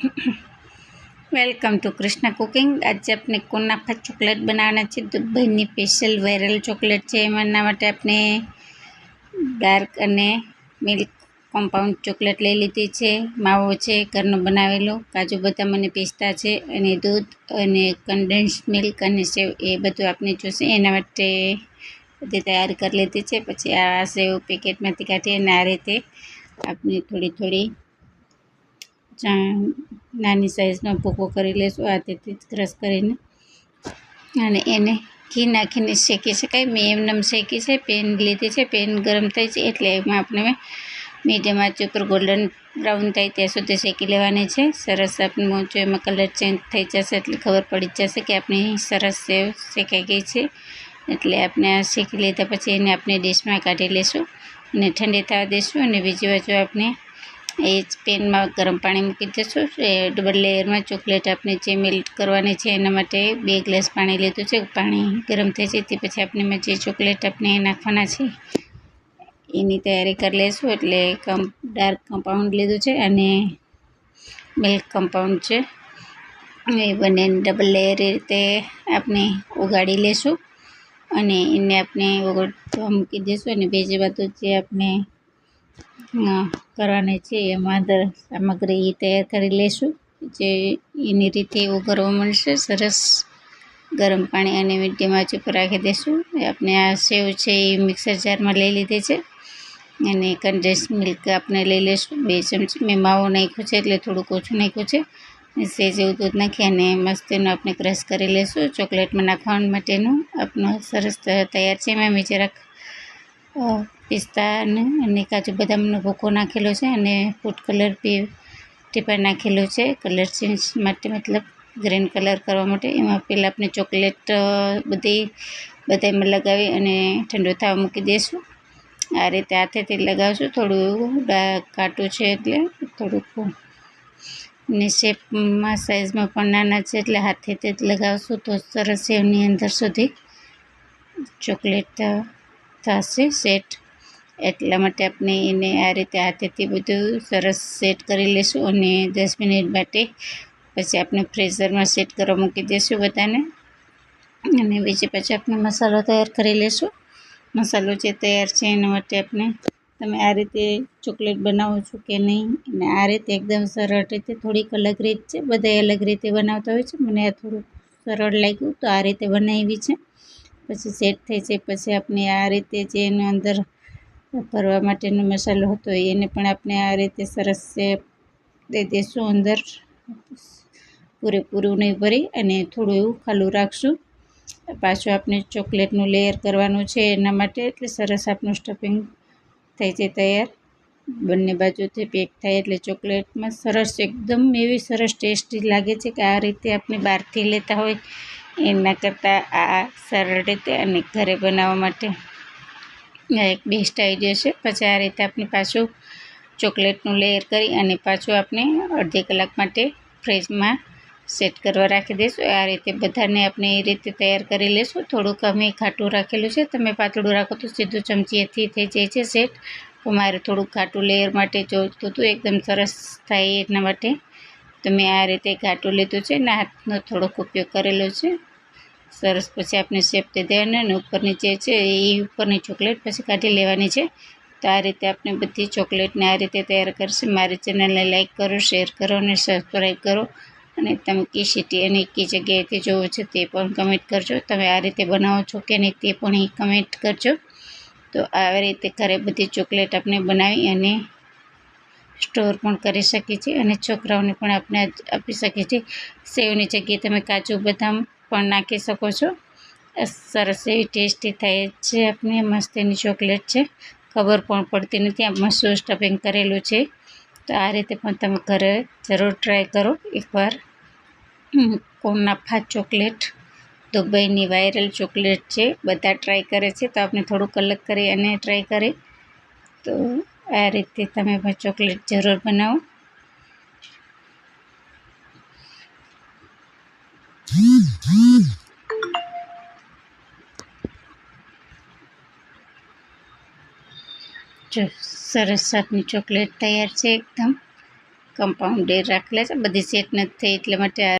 Welcome to Krishna cooking. आज अपने कुनाफा chocolate बनाना है। दुबईनी स्पेशल वायरल चॉकलेट है। एमना माटे आपने डार्क अने मिल्क कम्पाउंड चॉकलेट लई लीधी है। मावो है घरनो बनावेलो, काजू बदाम अने पिस्ता है अने दूध अने कंडेन्स मिल्क अने सेव ए बधुं आपने जोईशे। एना माटे बधी तैयारी कर लीधी है। पछी आ सेव पेकेटमांथी काढी अने आ रीते आपने थोड़ी थोड़ी नानी साइज़नो भूको करी लेशुं। हाथेथी ज क्रश करीने अने एने घी नाखीने शेकी शकाय। मैं एमनेम शेकी छे। पेन लीधी छे। पेन गरम थई छे एटले एमां आपणे मीडियम आंच पर गोल्डन ब्राउन थाय त्यां सुधी शेकी लेवानी छे। सरस आपणो जो एमां कलर चेन्ज थई जशे एटले खबर पड़ी जशे कि आपणी सरस सेव शेकाई गई छे। एटले आपणे आ शेकी लीधा पछी एने आपणे डिशमां काढी लेशुं अने ठंडी थवा देशुं अने बीजी बाजु आपणे ए ज पेन में गरम पानी मूकी दीशुं। डबल लेयर में चॉकलेट आपने जे मेल्ट करवानी है एना माटे 2 ग्लास पानी लीधुं छे। पानी गरम थई जाय ते पछी आपणे में जे चॉकलेट आपने नाखवाना छे एनी तैयारी कर लेशुं। एटले डार्क कम्पाउंड लीधुं छे अने मिल्क कम्पाउंड छे ए बने डबल लेयर रीते आपने उगाड़ी लेशुं अने एने आपने ओगळवा मूकी दीशुं अने बीजी बाजु जे आपने करवानी छे एमां सामग्री तैयार करी लेशुं। जे एनी रीते उगरवा मळशे। सरस गरम पाणी अने मीडियम आंच पर राखी देशुं। आपणे आ सेव छे ए मिक्सर जार में लई लीधी छे अने कंडेन्स मिल्क आपणे लई लेशुं 2 चमची। मैं मावो नाख्यो छे एटले थोडुंक ओछुं नाख्युं छे। सेज एवुं दूध नाखी अने मस्त एनो आपणे क्रश करी लेशुं। चॉकलेट में नाखवा माटेनुं आपणो सरस तैयार छे। एमां मैं જરાક पिस्ता अने काजू बदामनो भूको नाखेलो छे अने फूड कलर बी टीपा नाखेलो छे कलर चेन्ज माटे, मतलब ग्रीन कलर करवा माटे। एमां पहेला आपणे चॉकलेट बधाईमां लगावी अने ठंडो थवा मूकी देशुं। आ रीते हाथेथी लगावशुं। थोडुं काटुं छे एटले थोडुंक ने शेपमां साइज़मां पण नाना छे एटले हाथेथी ज लगावशुं तो सरस सेवनी अंदर सुधी चॉकलेट थशे सेट। એટલા માટે આપણે એને આ રીતે હાથેથી બધું સરસ સેટ કરી લઈશું અને 10 મિનિટ માટે પછી આપણે ફ્રીઝરમાં સેટ કરવા મૂકી દઈશું બધાને। અને બીજી પછી આપણે મસાલો તૈયાર કરી લઈશું। મસાલો જે તૈયાર છે એના માટે આપણે તમે આ રીતે ચોકલેટ બનાવો છો કે નહીં, અને આ રીતે એકદમ સરળ રીતે, થોડીક અલગ રીત છે, બધા અલગ રીતે બનાવતા હોય છે, મને આ થોડુંક સરળ લાગ્યું તો આ રીતે બનાવી છે। પછી સેટ થઈ જાય પછી આપણે આ રીતે જે એનો અંદર ભરવા માટેનો મસાલો હતો એને પણ આપણે આ રીતે સરસ શેપ દઈ દઈશું। અંદર પૂરેપૂરું નહીં ભરી અને થોડું એવું ખાલું રાખશું। પાછું આપણે ચોકલેટનું લેયર કરવાનું છે એના માટે, એટલે સરસ આપણું સ્ટફિંગ થઈ જાય તૈયાર। બંને બાજુથી પેક થાય એટલે ચોકલેટમાં સરસ એકદમ એવી સરસ ટેસ્ટી લાગે છે કે આ રીતે આપણે બહારથી લેતા હોય એના કરતાં આ સરળ રીતે અને ઘરે બનાવવા માટે એક બેસ્ટ આઈડિયા છે। પછી આ રીતે આપણે પાછું ચોકલેટનું લેયર કરી અને પાછું આપણે અડધી કલાક માટે ફ્રીજમાં સેટ કરવા રાખી દઈશું। આ રીતે બધાને આપણે એ રીતે તૈયાર કરી લઈશું। થોડુંક અમે ખાટું રાખેલું છે, તમે પાતળું રાખો તો સીધું ચમચીએથી થઈ જાય છે સેટ। તો મારે થોડુંક ખાટું લેયર માટે જોઈતું હતું, એકદમ સરસ થાય એના માટે તો મેં આ રીતે ઘાટું લીધું છે ને હાથનો થોડોક ઉપયોગ કરેલો છે। સરસ પછી આપણે શેપ દઈ દેવાનો અને ઉપરની જે છે એ ઉપરની ચોકલેટ પછી કાઢી લેવાની છે। તો આ રીતે આપણે બધી ચોકલેટને આ રીતે તૈયાર કરશું। મારી ચેનલને લાઈક કરો, શેર કરો અને સબસ્ક્રાઈબ કરો, અને તમે કી સિટી અને કી જગ્યાએથી જોવો છો તે પણ કમેન્ટ કરજો। તમે આ રીતે બનાવો છો કે નહીં તે પણ એ કમેન્ટ કરજો। તો આવી રીતે ઘરે બધી ચોકલેટ આપણે બનાવી અને સ્ટોર પણ કરી શકીએ છીએ અને છોકરાઓને પણ આપણે આપી શકીએ છીએ। સેવની જગ્યાએ તમે કાજુ બદામ પણ નાખી શકો છો। સરસ એવી ટેસ્ટી થાય છે, આપણે મસ્ત એની ચોકલેટ છે, ખબર પણ પડતી નથી આમાં શું સ્ટફિંગ કરેલું છે। તો આ રીતે પણ તમે ઘરે જરૂર ટ્રાય કરો એકવાર। કુનાફા ચોકલેટ દુબઈની વાયરલ ચોકલેટ છે, બધા ટ્રાય કરે છે તો આપણે થોડુંક અલગ કરી અને ટ્રાય કરીએ। તો આ રીતે તમે પણ ચોકલેટ જરૂર બનાવો। જો સરસ આપની ચોકલેટ તૈયાર છે, એકદમ કમ્પાઉન્ડેડ રાખેલા છે, બધી સેટ નથી થઈ એટલા માટે